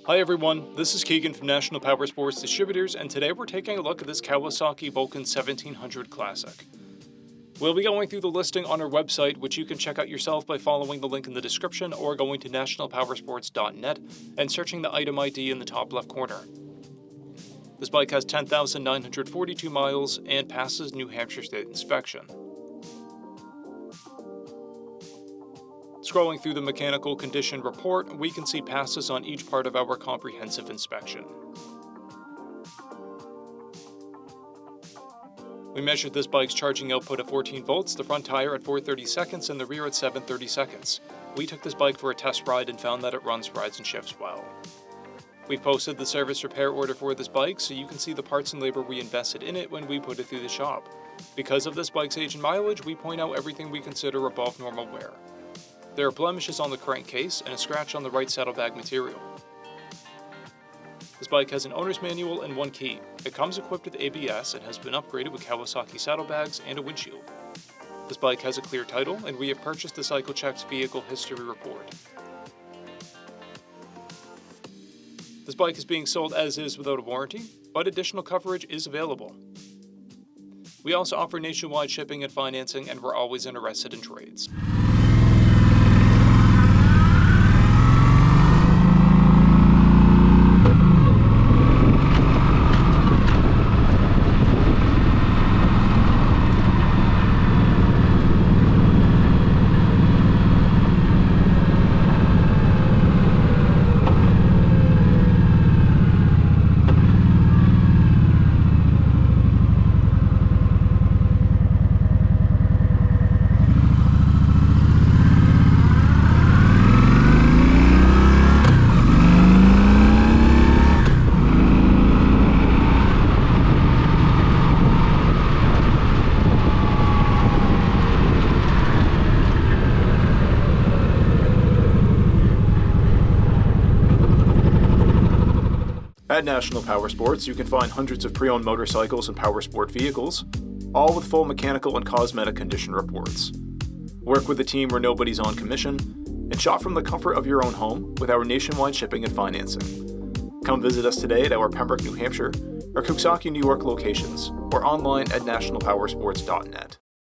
Hi everyone, this is Keegan from National Powersports Distributors, and today we're taking a look at this Kawasaki VULCAN 1700 Classic. We'll be going through the listing on our website, which you can check out yourself by following the link in the description or going to nationalpowersports.net and searching the item ID in the top left corner. This bike has 10,942 miles and passes New Hampshire State inspection. Scrolling through the mechanical condition report, we can see passes on each part of our comprehensive inspection. We measured this bike's charging output at 14 volts, the front tire at 430 seconds, and the rear at 730 seconds. We took this bike for a test ride and found that it runs, rides, and shifts well. We've posted the service repair order for this bike so you can see the parts and labor we invested in it when we put it through the shop. Because of this bike's age and mileage, we point out everything we consider above normal wear. There are blemishes on the crankcase and a scratch on the right saddlebag material. This bike has an owner's manual and one key. It comes equipped with ABS and has been upgraded with Kawasaki saddlebags and a windshield. This bike has a clear title, and we have purchased the CycleCheck's vehicle history report. This bike is being sold as is without a warranty, but additional coverage is available. We also offer nationwide shipping and financing, and we're always interested in trades. At National Powersports, you can find hundreds of pre-owned motorcycles and powersport vehicles, all with full mechanical and cosmetic condition reports. Work with a team where nobody's on commission, and shop from the comfort of your own home with our nationwide shipping and financing. Come visit us today at our Pembroke, New Hampshire, or KAWASAKI, New York locations, or online at nationalpowersports.net.